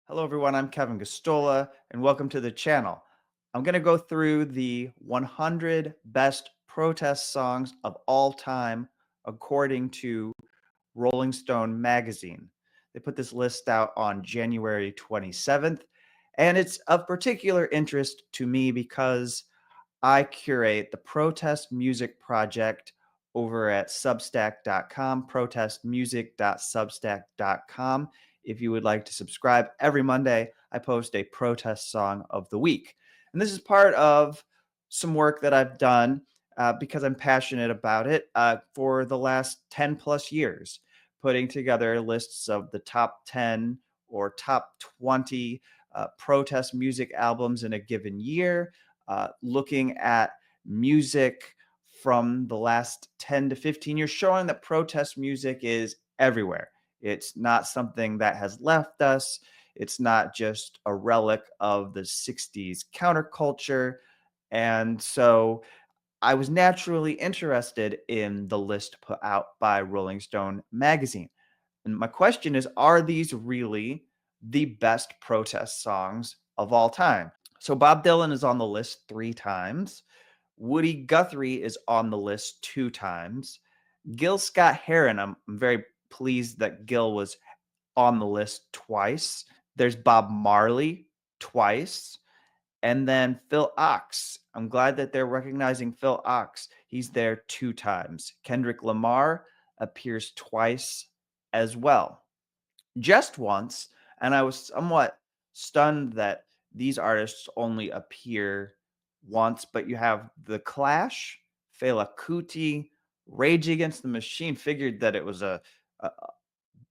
Hello, everyone. I'm Kevin Gosztola, and welcome to the channel. I'm going to go through the 100 best protest songs of all time, according to Rolling Stone magazine. They put this list out on January 27th, and it's of particular interest to me because I curate the Protest Music Project over at substack.com, protestmusic.substack.com. If you would like to subscribe, every Monday I post a protest song of the week. And this is part of some work that I've done because I'm passionate about it for the last 10 plus years, putting together lists of the top 10 or top 20 protest music albums in a given year, looking at music from the last 10 to 15 years, showing that protest music is everywhere. It's not something that has left us. It's not just a relic of the 60s counterculture. And so I was naturally interested in the list put out by Rolling Stone magazine. And my question is, are these really the best protest songs of all time? So Bob Dylan is on the list 3 times. Woody Guthrie is on the list 2 times. Gil Scott Heron, I'm very pleased that Gil was on the list twice. There's Bob Marley twice. And then Phil Ox. I'm glad that they're recognizing Phil Ox. He's there 2 times. Kendrick Lamar appears twice as well. Just once, and I was somewhat stunned that these artists only appear once, but you have The Clash, Fela Kuti, Rage Against the Machine. Figured that it was a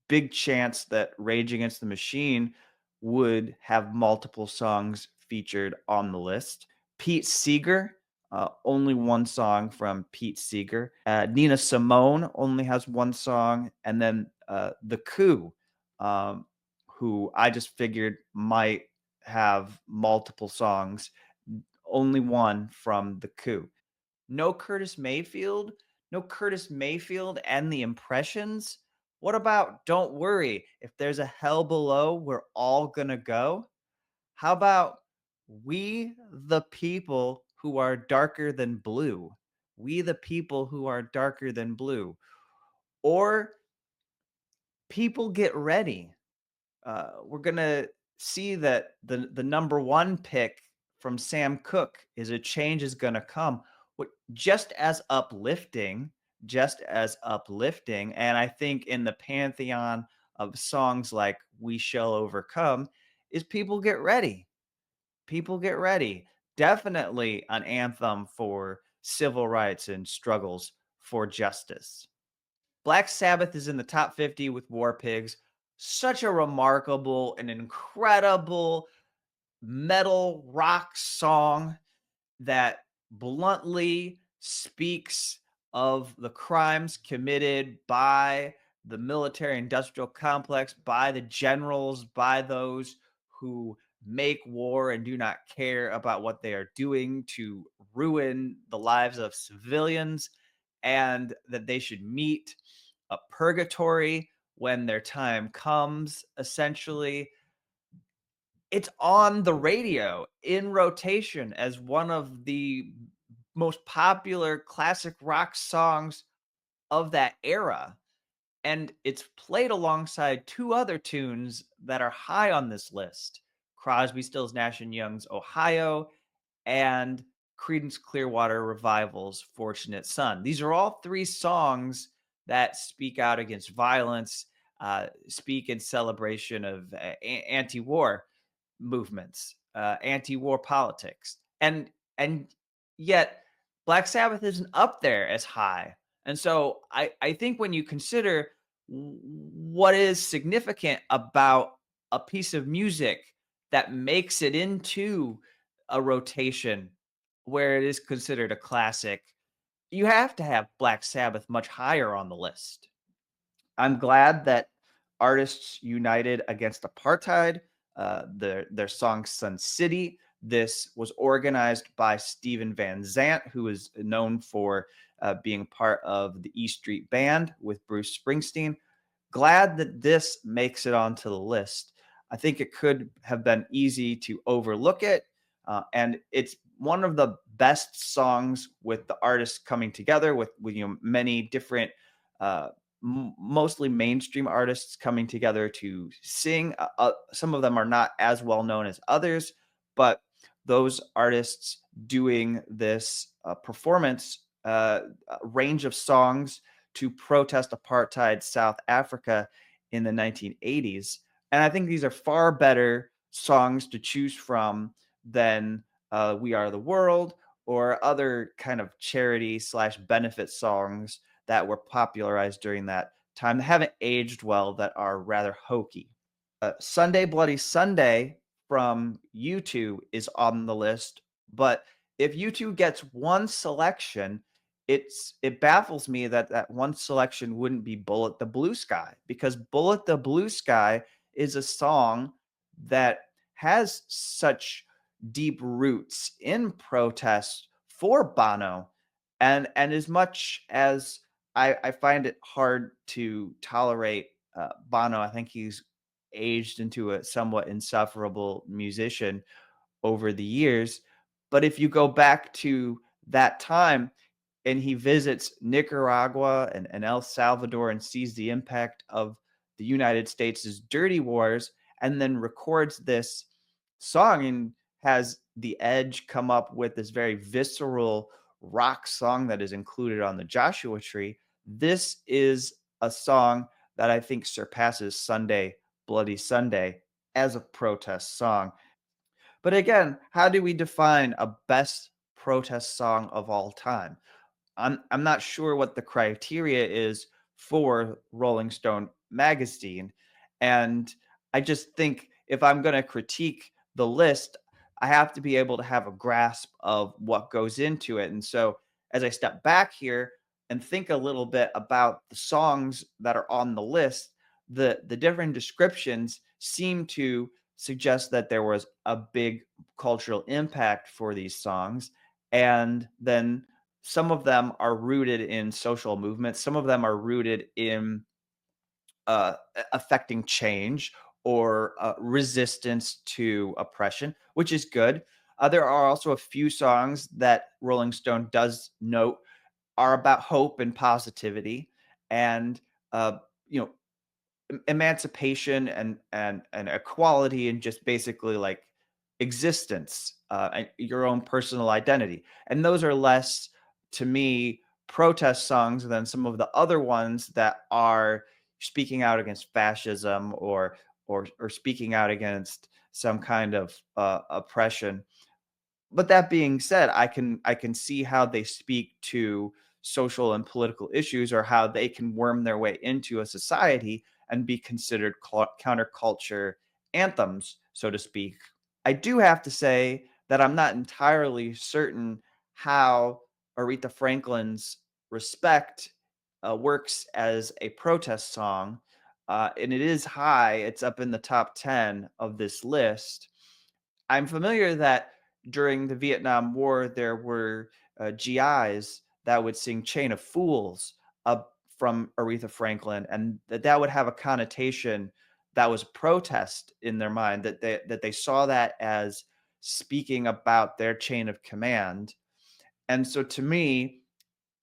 big chance that Rage Against the Machine would have multiple songs featured on the list. Pete Seeger, only one song from Pete Seeger. Nina Simone only has one song. And then The Coup, um, who I just figured might have multiple songs. Only one from The Coup. No Curtis Mayfield? No Curtis Mayfield and the Impressions? What about Don't Worry, if there's a hell below, we're all gonna go? How about We the People Who Are Darker Than Blue? We the People Who Are Darker Than Blue. Or People Get Ready. We're gonna see that the number one pick from Sam Cooke is A Change Is Gonna Come. What just as uplifting, and I think in the pantheon of songs like We Shall Overcome is People Get Ready. People Get Ready. Definitely an anthem for civil rights and struggles for justice. Black Sabbath is in the top 50 with War Pigs. Such a remarkable and incredible metal rock song that bluntly speaks of the crimes committed by the military industrial complex, by the generals, by those who make war and do not care about what they are doing to ruin the lives of civilians, and that they should meet a purgatory when their time comes, essentially. It's on the radio in rotation as one of the most popular classic rock songs of that era. And it's played alongside 2 other tunes that are high on this list: Crosby, Stills, Nash and Young's Ohio and Creedence Clearwater Revival's Fortunate Son. These are all 3 songs that speak out against violence, speak in celebration of anti-war movements, anti-war politics, and yet Black Sabbath isn't up there as high. And so I think when you consider what is significant about a piece of music that makes it into a rotation where it is considered a classic, you have to have Black Sabbath much higher on the list. I'm glad that artists united against apartheid. Their song "Sun City." This was organized by Steven Van Zandt, who is known for being part of the E Street Band with Bruce Springsteen. Glad that this makes it onto the list. I think it could have been easy to overlook it. And it's one of the best songs with the artists coming together with many different, uh, mostly mainstream artists coming together to sing. Some of them are not as well known as others, but those artists doing this performance range of songs to protest apartheid South Africa in the 1980s. And I think these are far better songs to choose from than We Are the World or other kind of charity slash benefit songs that were popularized during that time that haven't aged well, that are rather hokey. Sunday Bloody Sunday from U2 is on the list, but if U2 gets one selection, it baffles me that that one selection wouldn't be Bullet the Blue Sky, because Bullet the Blue Sky is a song that has such deep roots in protest for Bono. And as much as I find it hard to tolerate Bono, I think he's aged into a somewhat insufferable musician over the years. But if you go back to that time and he visits Nicaragua and El Salvador and sees the impact of the United States' dirty wars, and then records this song and has The Edge come up with this very visceral rock song that is included on the Joshua Tree. This is a song that I think surpasses Sunday Bloody Sunday as a protest song. But again, how do we define a best protest song of all time? I'm not sure what the criteria is for Rolling Stone magazine, and I just think if I'm going to critique the list, I have to be able to have a grasp of what goes into it. And so, as I step back here and think a little bit about the songs that are on the list, the different descriptions seem to suggest that there was a big cultural impact for these songs, and then some of them are rooted in social movements. Some of them are rooted in affecting change or resistance to oppression, which is good. There are also a few songs that Rolling Stone does note are about hope and positivity, and uh, you know, emancipation and equality, and just basically like existence, and your own personal identity. And those are less, to me, protest songs than some of the other ones that are speaking out against fascism or speaking out against some kind of oppression. But that being said, I can see how they speak to social and political issues, or how they can worm their way into a society and be considered counterculture anthems, so to speak. I do have to say that I'm not entirely certain how Aretha Franklin's Respect works as a protest song. And it is high, it's up in the top 10 of this list. I'm familiar that during the Vietnam War, there were GIs that would sing Chain of Fools up from Aretha Franklin, and that would have a connotation that was protest in their mind, that they saw that as speaking about their chain of command. And so to me,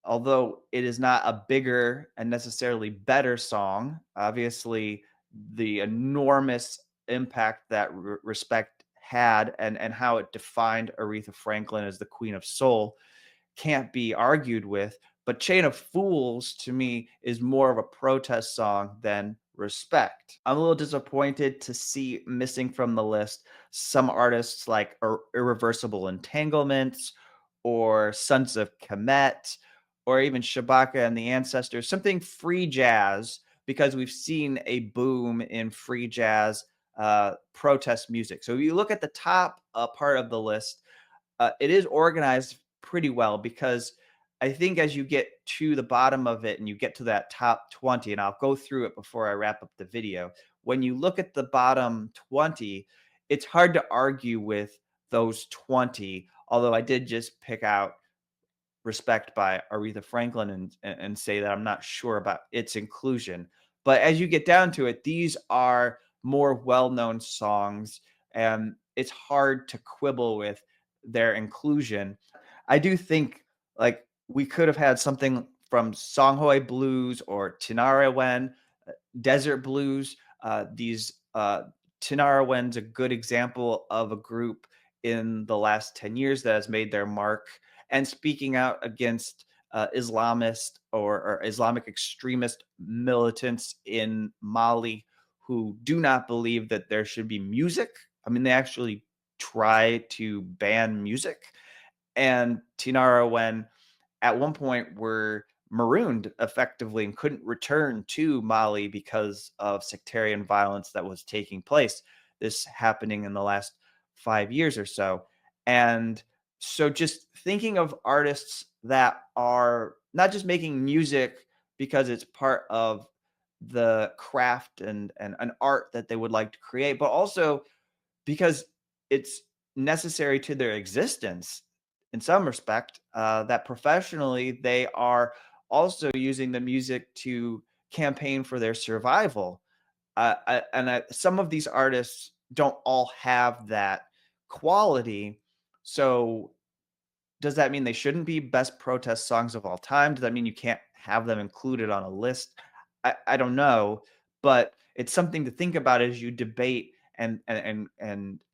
although it is not a bigger and necessarily better song, obviously the enormous impact that Respect had, and how it defined Aretha Franklin as the Queen of Soul, can't be argued with. But Chain of Fools to me is more of a protest song than Respect. I'm a little disappointed to see missing from the list some artists like Irreversible Entanglements or Sons of Kemet or even Shabaka and the Ancestors, something free jazz, because we've seen a boom in free jazz protest music. So if you look at the top part of the list, it is organized pretty well, because I think as you get to the bottom of it and you get to that top 20, and I'll go through it before I wrap up the video, when you look at the bottom 20, it's hard to argue with those 20, although I did just pick out Respect by Aretha Franklin and say that I'm not sure about its inclusion. But as you get down to it, these are more well-known songs, and it's hard to quibble with their inclusion. I do think like we could have had something from Songhoy Blues or Tinara Wen, Desert Blues. These Tinara Wen's a good example of a group in the last 10 years that has made their mark and speaking out against Islamist or Islamic extremist militants in Mali who do not believe that there should be music. I mean, they actually try to ban music. And Tinara, when at one point were marooned effectively and couldn't return to Mali because of sectarian violence that was taking place. This happening in the last 5 years or so. And so just thinking of artists that are not just making music because it's part of the craft and an art that they would like to create, but also because it's necessary to their existence in some respect, that professionally they are also using the music to campaign for their survival. Some of these artists don't all have that quality. So does that mean they shouldn't be best protest songs of all time? Does that mean you can't have them included on a list? I don't know, but it's something to think about as you debate and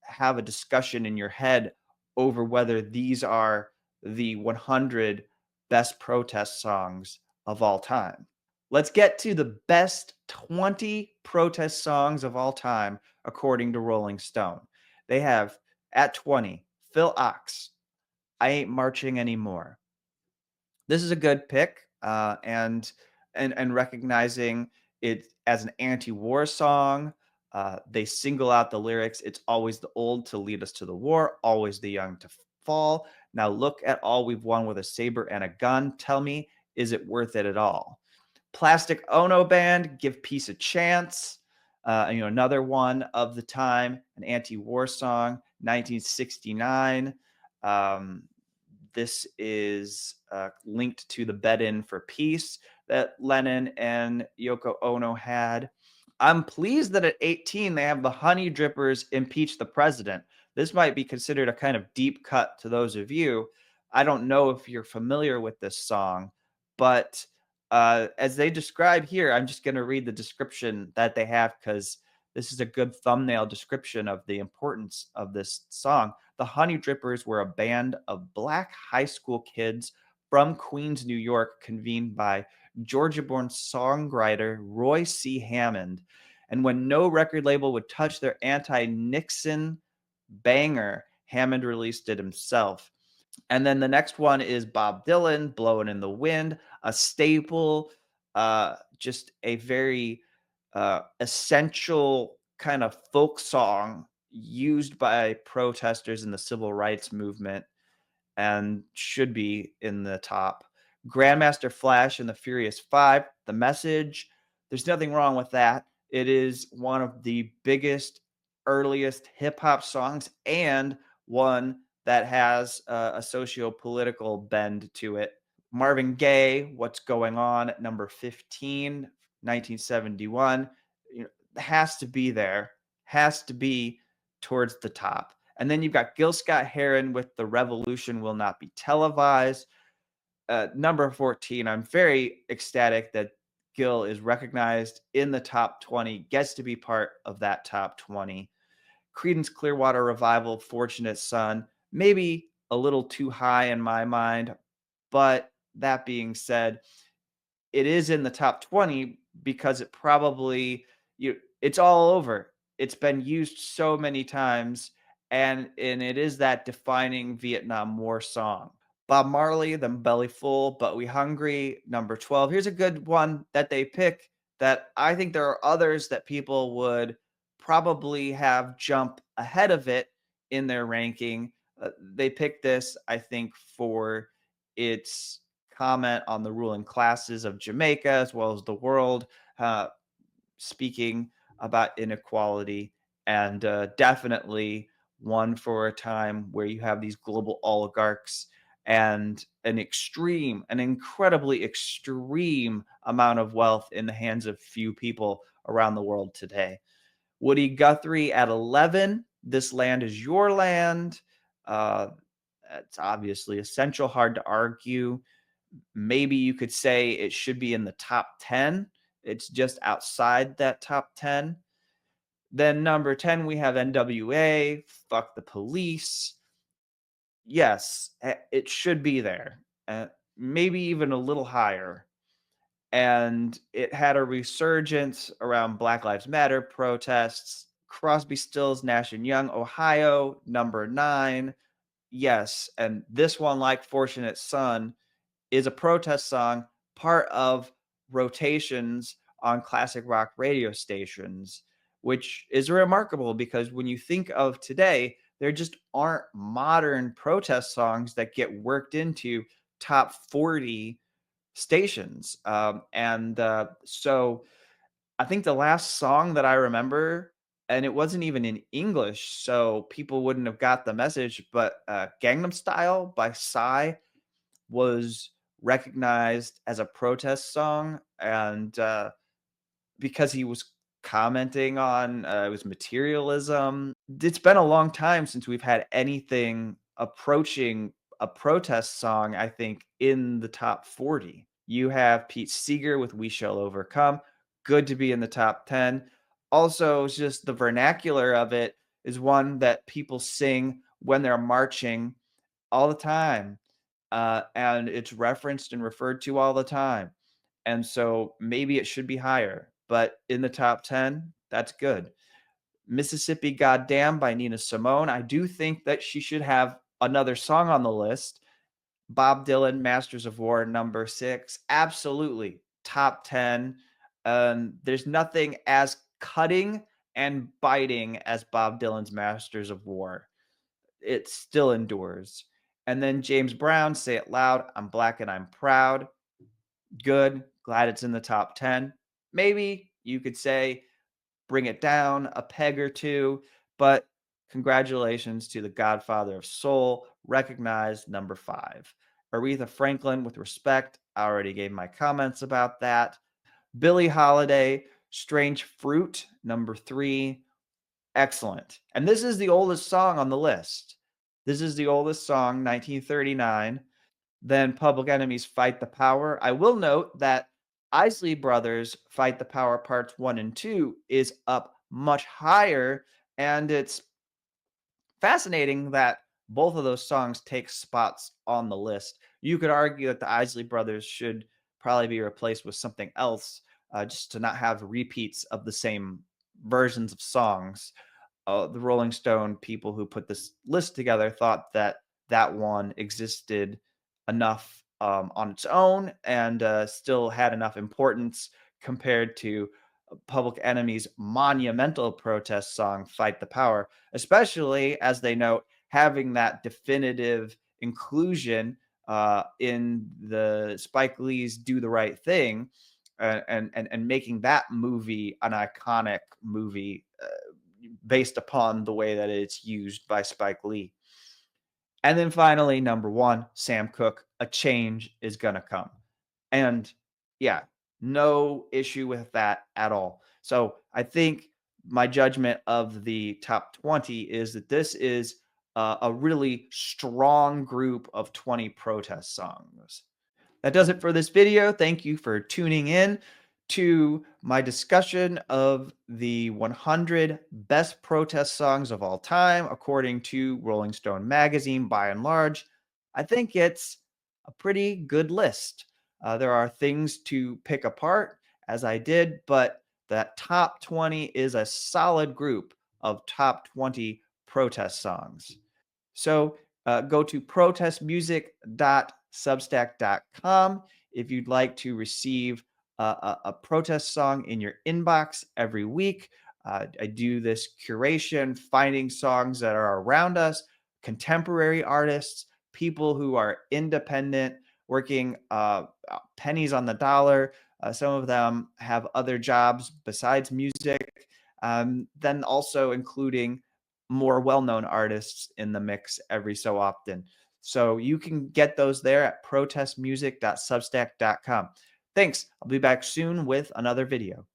have a discussion in your head over whether these are the 100 best protest songs of all time. Let's get to the best 20 protest songs of all time according to Rolling Stone. They have at 20 Phil Ox, I Ain't Marching Anymore. This is a good pick, and recognizing it as an anti-war song. They single out the lyrics. It's always the old to lead us to the war, always the young to fall. Now look at all we've won with a saber and a gun. Tell me, is it worth it at all? Plastic Ono Band, Give Peace a Chance. Another one of the time, an anti-war song, 1969. Um, this is linked to the bed-in for peace that Lennon and Yoko Ono had. I'm pleased that at 18 they have the Honey Drippers impeach the president. This might be considered a kind of deep cut to those of you. I don't know if you're familiar with this song, but as they describe here, I'm just going to read the description that they have because this is a good thumbnail description of the importance of this song. The Honey Drippers were a band of black high school kids from Queens, New York, convened by Georgia-born songwriter Roy C. Hammond. And when no record label would touch their anti-Nixon banger, Hammond released it himself. And then the next one is Bob Dylan, Blowing in the Wind, a staple, just a very essential kind of folk song used by protesters in the civil rights movement and should be in the top. Grandmaster Flash and the Furious Five, The Message. There's nothing wrong with that. It is one of the biggest, earliest hip hop songs and one that has a socio political bend to it. Marvin Gaye, What's Going On, at number 15, 1971. Has to be there, has to be towards the top. And then you've got Gil Scott Heron with The Revolution Will Not Be Televised. Number 14, I'm very ecstatic that Gil is recognized in the top 20, gets to be part of that top 20. Creedence Clearwater Revival, Fortunate Son, maybe a little too high in my mind. But that being said, it is in the top 20 because it's all over. It's been used so many times and it is that defining Vietnam War song. Bob Marley, Them Belly Full, But We Hungry, number 12. Here's a good one that they pick that I think there are others that people would probably have jump ahead of it in their ranking. They picked this, I think, for its comment on the ruling classes of Jamaica as well as the world, speaking about inequality, and definitely one for a time where you have these global oligarchs and an incredibly extreme amount of wealth in the hands of few people around the world today. Woody Guthrie at 11, This Land Is Your Land. Uh, it's obviously essential, hard to argue. Maybe you could say it should be in the top 10. It's just outside that top 10. Then number 10, we have NWA, Fuck the Police. Yes, it should be there. Maybe even a little higher. And it had a resurgence around Black Lives Matter protests. Crosby, Stills, Nash and Young, Ohio, number 9. Yes, and this one, like Fortunate Son, is a protest song, part of rotations on classic rock radio stations, which is remarkable because when you think of today, there just aren't modern protest songs that get worked into top 40 stations. So I think the last song that I remember, and it wasn't even in English, so people wouldn't have got the message, but Gangnam Style by Psy was recognized as a protest song, and because he was commenting on it was materialism. It's been a long time since we've had anything approaching a protest song, I think, in the top 40. You have Pete Seeger with We Shall Overcome, good to be in the top 10. Also, it's just the vernacular of it is one that people sing when they're marching all the time. And it's referenced and referred to all the time. And so maybe it should be higher, but in the top 10, that's good. Mississippi Goddamn by Nina Simone. I do think that she should have another song on the list. Bob Dylan, Masters of War, number 6. Absolutely. Top 10. There's nothing as cutting and biting as Bob Dylan's Masters of War. It still endures. And then James Brown, Say It Loud, I'm Black and I'm Proud. Good. Glad it's in the top 10. Maybe you could say bring it down a peg or two, but congratulations to the godfather of soul, recognized number 5. Aretha Franklin, with respect, I already gave my comments about that. Billie Holiday, Strange Fruit, number 3. Excellent. And this is the oldest song on the list. This is the oldest song, 1939. Then Public Enemy's Fight the Power. I will note that Isley Brothers' Fight the Power Parts 1 and 2 is up much higher, and it's fascinating that both of those songs take spots on the list. You could argue that the Isley Brothers should probably be replaced with something else, just to not have repeats of the same versions of songs. The Rolling Stone people who put this list together thought that that one existed enough on its own and still had enough importance compared to Public Enemy's monumental protest song, Fight the Power, especially as they note having that definitive inclusion in the Spike Lee's Do the Right Thing and making that movie an iconic movie based upon the way that it's used by Spike Lee. And then finally, number 1, Sam Cooke, A Change Is Gonna Come. And yeah, no issue with that at all. So I think my judgment of the top 20 is that this is a really strong group of 20 protest songs. That does it for this video. Thank you for tuning in to my discussion of the 100 best protest songs of all time, according to Rolling Stone magazine, by and large. I think it's a pretty good list. There are things to pick apart, as I did, but that top 20 is a solid group of top 20 protest songs. So go to protestmusic.substack.com if you'd like to receive a protest song in your inbox every week. I do this curation, finding songs that are around us, contemporary artists, people who are independent, working pennies on the dollar. Some of them have other jobs besides music. Then also including more well-known artists in the mix every so often. So you can get those there at protestmusic.substack.com. Thanks. I'll be back soon with another video.